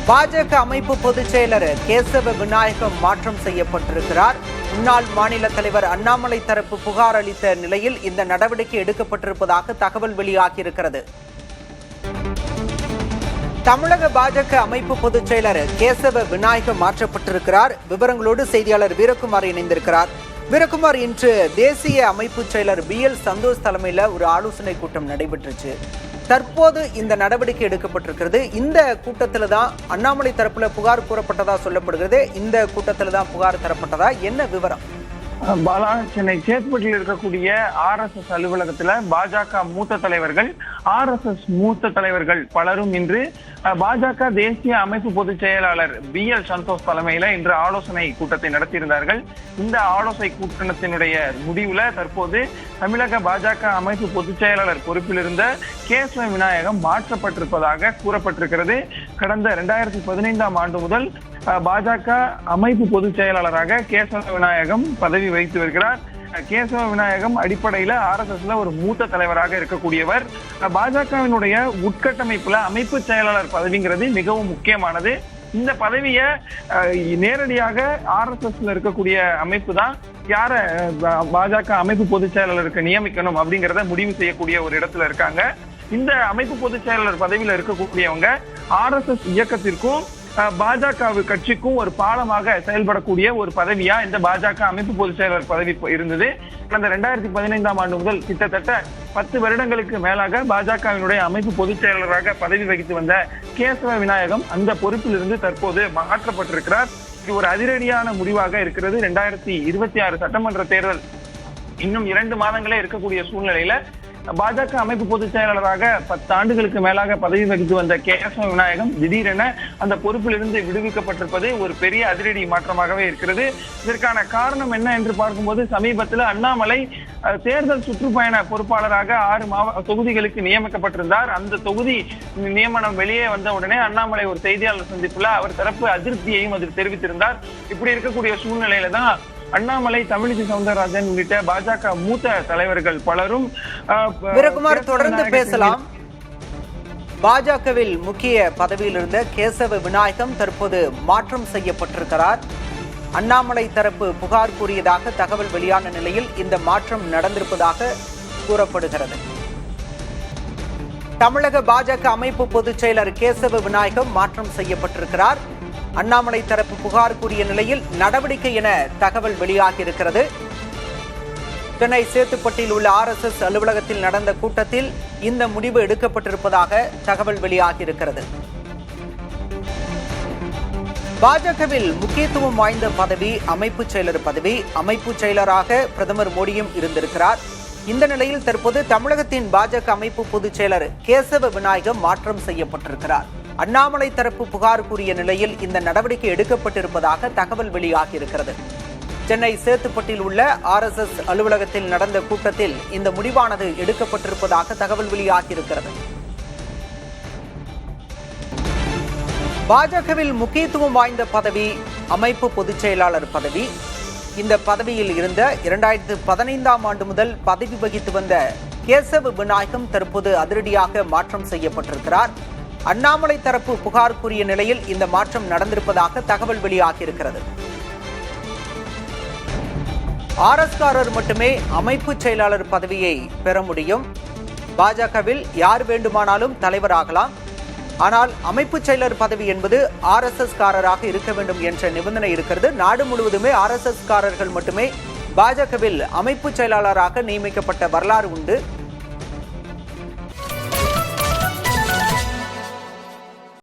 பாஜக அமைப்பு பொதுச் செயலர் கேசவ விநாயகம் மாற்றம் செய்யப்பட்டிருக்கிறார். முன்னாள் மாநில தலைவர் அண்ணாமலை தரப்பு புகார் அளித்த நிலையில் இந்த நடவடிக்கை எடுக்கப்பட்டிருப்பதாக தகவல் வெளியாகியிருக்கிறது. தமிழக பாஜக அமைப்பு பொதுச் செயலர் கேசவ விநாயகம் மாற்றப்பட்டிருக்கிறார். விவரங்களோடு செய்தியாளர் வீரகுமார் இணைந்திருக்கிறார். வீரகுமார், இன்று தேசிய அமைப்பு செயலர் BL சந்தோஷ் தலைமையில் ஒரு ஆலோசனை கூட்டம் நடைபெற்றுச்சு. தற்போது இந்த நடவடிக்கை எடுக்கப்பட்டிருக்கிறது. இந்த கூட்டத்தில் தான் அண்ணாமலை தரப்புல புகார் கூறப்பட்டதா சொல்லப்படுகிறது. இந்த கூட்டத்தில் தான் புகார் தரப்பட்டதா, என்ன விவரம்? பாலா, சென்னை சேத்பட்டில் இருக்கக்கூடிய RSS அலுவலகத்துல பாஜக மூத்த தலைவர்கள், RSS மூத்த தலைவர்கள் பலரும் இன்று பாஜக தேசிய அமைப்பு பொதுச் செயலாளர் BL சந்தோஷ் தலைமையில இன்று ஆலோசனை கூட்டத்தை நடத்தியிருந்தார்கள். இந்த ஆலோசனை கூட்டத்தினுடைய முடிவுல தற்போது தமிழக பாஜக அமைப்பு பொதுச் செயலாளர் பொறுப்பில் இருந்த கேசவ விநாயகம் மாற்றப்பட்டிருப்பதாக கூறப்பட்டிருக்கிறது. கடந்த 2015ஆம் ஆண்டு முதல் பாஜக அமைப்பு பொதுச் செயலாளராக கேசவ விநாயகம் பதவி வகித்து வருகிறார். கேசவ விநாயகம் அடிப்படையில RSSல ஒரு மூத்த தலைவராக இருக்கக்கூடியவர். பாஜகவினுடைய உட்கட்டமைப்புல அமைப்பு செயலாளர் பதவிங்கிறது மிகவும் முக்கியமானது. இந்த பதவியை நேரடியாக RSSல இருக்கக்கூடிய அமைப்பு தான் யார பாஜக அமைப்பு பொதுச் செயலாளருக்கு நியமிக்கணும் அப்படிங்கிறத முடிவு செய்யக்கூடிய ஒரு இடத்துல இருக்காங்க. இந்த அமைப்பு பொதுச் செயலாளர் பதவியில இருக்கக்கூடியவங்க RSS இயக்கத்திற்கும் பாஜக கட்சிக்கும் ஒரு பாலமாக செயல்படக்கூடிய ஒரு பதவியா இந்த பாஜக அமைப்பு பொதுச் செயலாளர் பதவி இருந்தது. கடந்த 2015ஆம் ஆண்டு முதல் கிட்டத்தட்ட 10 வருடங்களுக்கு மேலாக பாஜகவினுடைய அமைப்பு பொதுச் செயலாளராக பதவி வகித்து வந்த கேசவ விநாயகம் அந்த பொறுப்பிலிருந்து தற்போது மாற்றப்பட்டிருக்கிறார். இது ஒரு அதிரடியான முடிவாக இருக்கிறது. 2026 சட்டமன்ற தேர்தல் இன்னும் 2 மாதங்களே இருக்கக்கூடிய சூழ்நிலையில பாஜக அமைப்பு பொதுச் செயலாளராக 10 ஆண்டுகளுக்கு மேலாக பதவி வகித்து வந்த கேசவ விநாயகம் திடீரென அந்த பொறுப்பிலிருந்து விடுவிக்கப்பட்டிருப்பது ஒரு பெரிய அதிரடி மாற்றமாகவே இருக்கிறது. இதற்கான காரணம் என்ன என்று பார்க்கும்போது, சமீபத்தில் அண்ணாமலை தேர்தல் சுற்றுப்பயண பொறுப்பாளராக 6 தொகுதிகளுக்கு நியமிக்கப்பட்டிருந்தார். அந்த தொகுதி நியமனம் வெளியே வந்த உடனே அண்ணாமலை ஒரு செய்தியாளர் சந்திப்புல அவர் தரப்பு அதிருப்தியையும் அதில் தெரிவித்திருந்தார். இப்படி இருக்கக்கூடிய சூழ்நிலையில தான் அண்ணாமலை, தமிழிசை சவுந்தரராஜன் உள்ளிட்ட பாஜக மூத்த தலைவர்கள் பலரும் வீரகுமார் தொடர்ந்து பேசலாம். பாஜகவில் முக்கிய பதவியில் இருந்த கேசவ விநாயகம் தற்போது மாற்றம் செய்யப்பட்டிருக்கிறார். அண்ணாமலை தரப்பு புகார் கூறியதாக தகவல் வெளியான நிலையில் இந்த மாற்றம் நடந்திருப்பதாக கூறப்படுகிறது. தமிழக பாஜக அமைப்பு பொதுச் செயலர் கேசவ விநாயகம் மாற்றம் செய்யப்பட்டிருக்கிறார். அண்ணாமலை தரப்பு புகார் கூறிய நிலையில் நடவடிக்கை என தகவல் வெளியாகியிருக்கிறது. சென்னை சேத்துப்பட்டில் உள்ள RSS அலுவலகத்தில் நடந்த கூட்டத்தில் இந்த முடிவு எடுக்கப்பட்டிருப்பதாக தகவல் வெளியாகியிருக்கிறது. பாஜகவில் முக்கியத்துவம் வாய்ந்த பதவி அமைப்பு செயலர் பதவி. அமைப்பு செயலராக பிரதமர் மோடியும் இருந்திருக்கிறார். இந்த நிலையில் தற்போது தமிழகத்தின் பாஜக அமைப்பு பொதுச் செயலர் கேசவ விநாயகம் மாற்றம் செய்யப்பட்டிருக்கிறார். அண்ணாமலை தரப்பு புகார் கூறிய நிலையில் இந்த நடவடிக்கை எடுக்கப்பட்டிருப்பதாக தகவல் வெளியாகியிருக்கிறது. சென்னை சேத்துப்பட்டில் உள்ள RSS அலுவலகத்தில் நடந்த கூட்டத்தில் இந்த முடிவானது எடுக்கப்பட்டிருப்பதாக தகவல் வெளியாகியிருக்கிறது. பாஜகவில் முக்கியத்துவம் வாய்ந்த பதவி அமைப்பு பொதுச் செயலாளர் பதவி. இந்த பதவியில் இருந்த 2015ஆம் ஆண்டு முதல் பதவி வகித்து வந்த கேசவ விநாயகம் தற்போது அதிரடியாக மாற்றம் செய்யப்பட்டிருக்கிறார். அண்ணாமலை தரப்பு புகார் கூறிய நிலையில் இந்த மாற்றம் நடந்திருப்பதாக தகவல் வெளியாகியிருக்கிறது. RSகாரர் மட்டுமே அமைப்பு செயலாளர் பதவியை பெற முடியும். பாஜகவில் யார் வேண்டுமானாலும் தலைவராகலாம். ஆனால் அமைப்பு செயலர் பதவி என்பது RSS காரராக இருக்க வேண்டும் என்ற நிபந்தனை இருக்கிறது. நாடு முழுவதுமே RSS காரர்கள் மட்டுமே பாஜகவில் அமைப்பு செயலாளராக நியமிக்கப்பட்ட வரலாறு உண்டு.